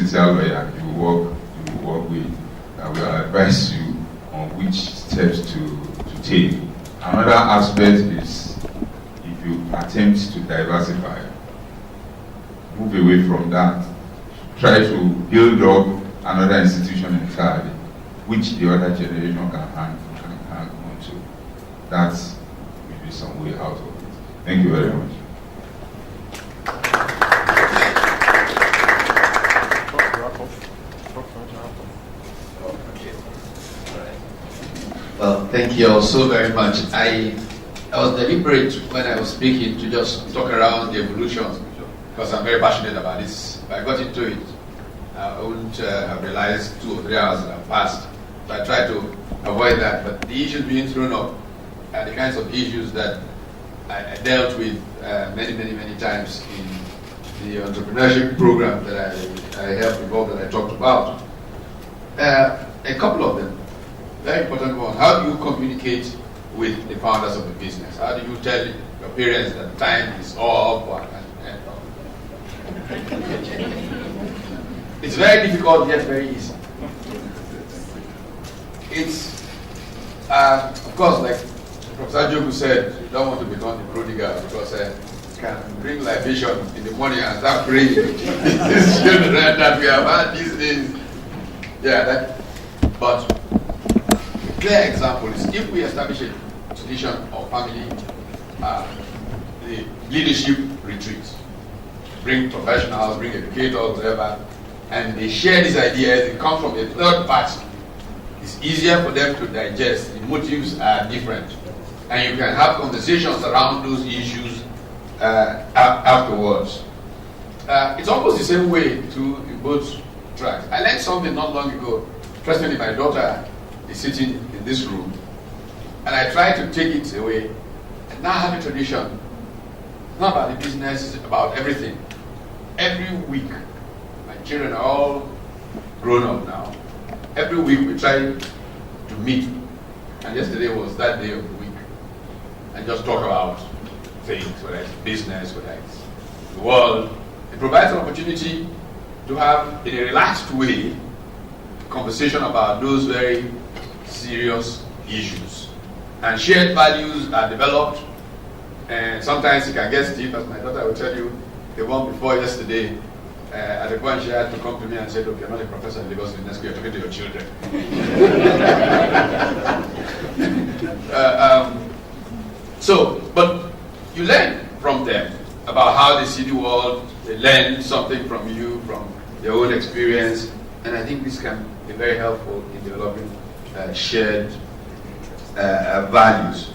confidential lawyer you work with that will advise you on which steps to take. Another aspect is if you attempt to diversify, move away from that. Try to build up another institution entirely, which the other generation can hang on to. That will be some way out of it. Thank you very much. Well, thank you all so very much. I was deliberate when I was speaking to just talk around the evolution because I'm very passionate about this. If I got into it, I wouldn't have realized 2 or 3 hours that have passed. So I try to avoid that. But the issues being thrown up are the kinds of issues that I dealt with many times in the entrepreneurship program that I helped involve that I talked about. A couple of them. Very important one. How do you communicate with the founders of the business? How do you tell your parents that time is up? It's very difficult yet very easy. It's, of course, like Professor Jogu said, you don't want to become the prodigal because you can bring libation in the morning and start praying. These children that we have had these days. Yeah, but a clear example is if we establish a tradition of family, the leadership retreats, bring professionals, bring educators, whatever, and they share these ideas, they come from a third party. It's easier for them to digest, the motives are different, and you can have conversations around those issues afterwards. It's almost the same way in both tracks. I learned something not long ago. Personally, my daughter is sitting in this room, and I try to take it away, and now have a tradition. It's not about the business, it's about everything. Every week, my children are all grown up now. Every week we try to meet, and yesterday was that day of the week, and just talk about things, whether it's business, whether it's the world. It provides an opportunity to have, in a relaxed way, conversation about those very serious issues. And shared values are developed, and sometimes it can get deep, as my daughter will tell you. The one before yesterday, at the point she had to come to me and say, look, you're not a professor in Lagos University, you're talking to your children. But you learn from them about how they see the world, they learn something from you, from their own experience, and I think this can be very helpful in developing shared values.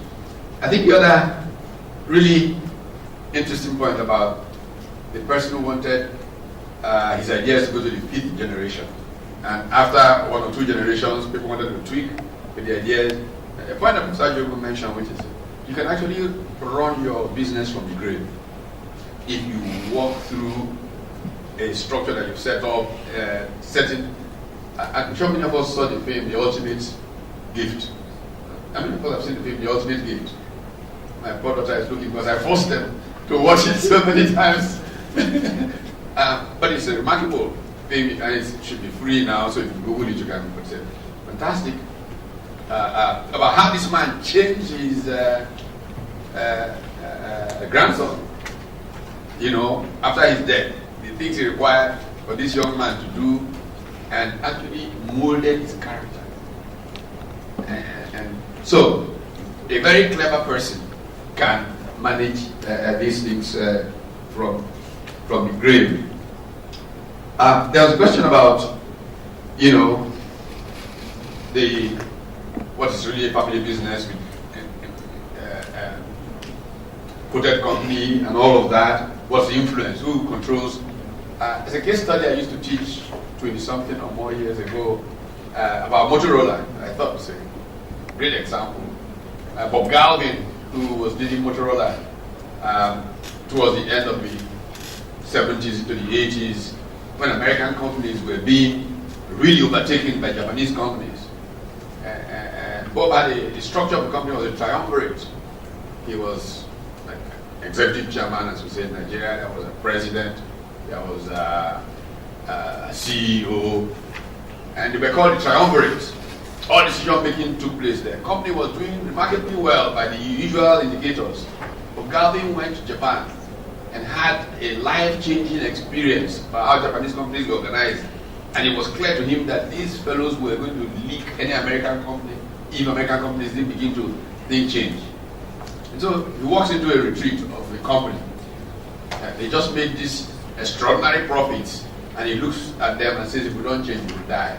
I think the other really interesting point about the person who wanted his ideas to go to the 5th generation, and after 1 or 2 generations, people wanted to tweak with the ideas. A point that Professor Jogu mentioned, which is you can actually run your business from the grave if you walk through a structure that you've set up, I'm sure many of us saw the film, The Ultimate Gift. How many people have seen the film, The Ultimate Gift? My poor daughter is looking because I forced them to watch it so many times. But it's a remarkable film, and it should be free now, so if you Google it, you can. It's fantastic. About how this man changed his grandson, after his death. The things he required for this young man to do, and actually molded his character. And so, a very clever person can manage these things from the grave. There was a question about, what is really a family business with quoted company and all of that. What's the influence? Who controls? As a case study I used to teach 20-something or more years ago about Motorola. I thought it was a great example. Bob Galvin, who was leading Motorola towards the end of the 70s into the 80s, when American companies were being really overtaken by Japanese companies. And Bob had the structure of the company was a triumvirate. He was like executive chairman, as we say in Nigeria. There was a president. There was CEO, and they were called the triumvirate. All decision making took place there. The company was doing remarkably well by the usual indicators. But Galvin went to Japan and had a life-changing experience about how Japanese companies were organized. And it was clear to him that these fellows were going to leak any American company if American companies didn't begin to think change. And so he walks into a retreat of the company. They just made these extraordinary profits, and he looks at them and says, if we don't change, we'll die.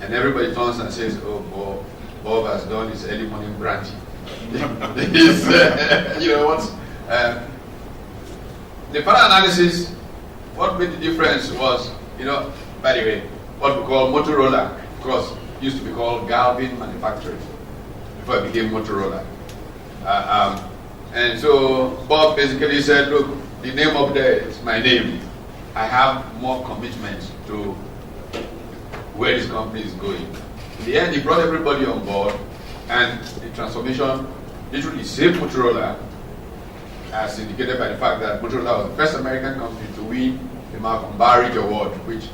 And everybody turns and says, oh, Bob has done his early morning brandy. You know what? The final analysis, what made the difference was, by the way, what we call Motorola, of course, used to be called Galvin Manufacturing before it became Motorola. And so Bob basically said, look, the name up there is my name. I have more commitment to where this company is going. In the end, he brought everybody on board, and the transformation literally saved Motorola, as indicated by the fact that Motorola was the first American company to win the Malcolm Bardage Award, which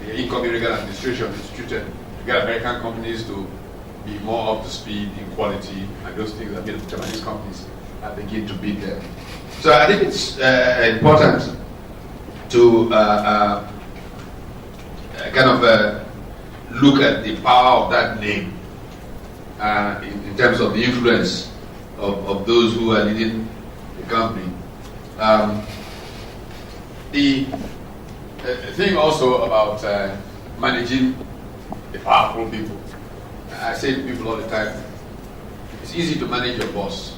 the incoming Reagan administration instituted to get American companies to be more up to speed in quality, and those things that made Japanese companies begin to beat them. So I think it's important to look at the power of that name in terms of the influence of those who are leading the company. The thing also about managing the powerful people. I say to people all the time, it's easy to manage your boss.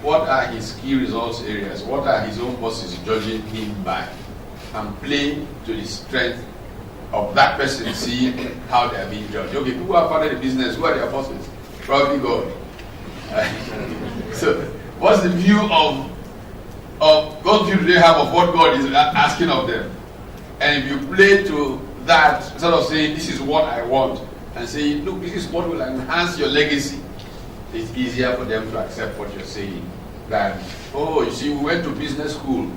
What are his key results areas? What are his own bosses judging him by? And play to the strength of that person, see how they are being judged. Okay, people who have founded a business, who are their bosses? Probably God. So, what's the view of what view do they have of what God is asking of them? And if you play to that, instead of saying, this is what I want, and saying, look, this is what will enhance your legacy, it's easier for them to accept what you're saying than, oh, you see, we went to business school,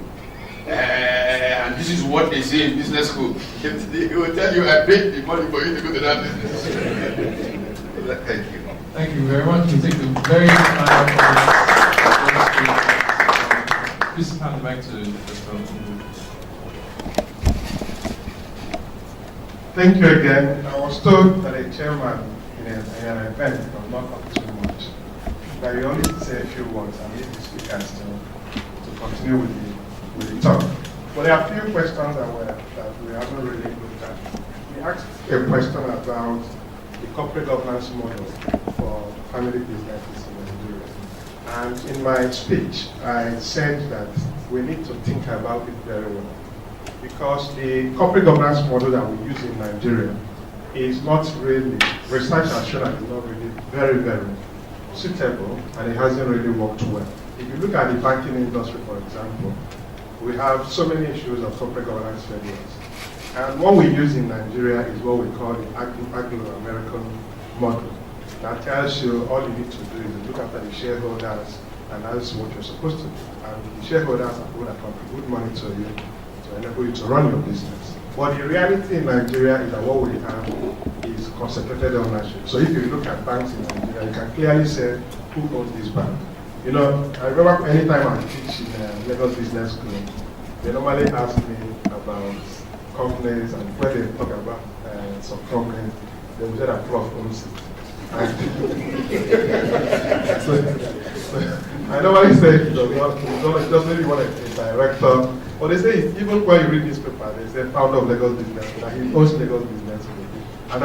and this is what they say in business school. They will tell you, I paid the money for you to go to that business school. Thank you. Thank you very much. We take the very good time for this. Please hand back to the first one. Thank you again. I was told that a chairman in an event does not talk too much. That you only say a few words and leave the speakers to continue with the talk. But there are a few questions that we haven't really looked at. We asked a question about the corporate governance model for family businesses in Nigeria. And in my speech, I said that we need to think about it very well. Because the corporate governance model that we use in Nigeria is not really, research has shown that it's not really very, very suitable, and it hasn't really worked well. If you look at the banking industry, for example, we have so many issues of corporate governance failures. And what we use in Nigeria is what we call the Anglo-American model. That tells you all you need to do is look after the shareholders, and that's what you're supposed to do. And the shareholders are going to contribute money to you to enable you to run your business. But the reality in Nigeria is that what we have is concentrated ownership. So if you look at banks in Nigeria, you can clearly say who owns this bank. You know, I remember anytime I teach in Lagos Business School, they normally ask me about companies, and when they talk about some companies, they will say that Prof owns it. So I normally say just maybe one a director, but they say even when you read this paper, they say founder of Lagos Business School, that he owns Lagos Business School. And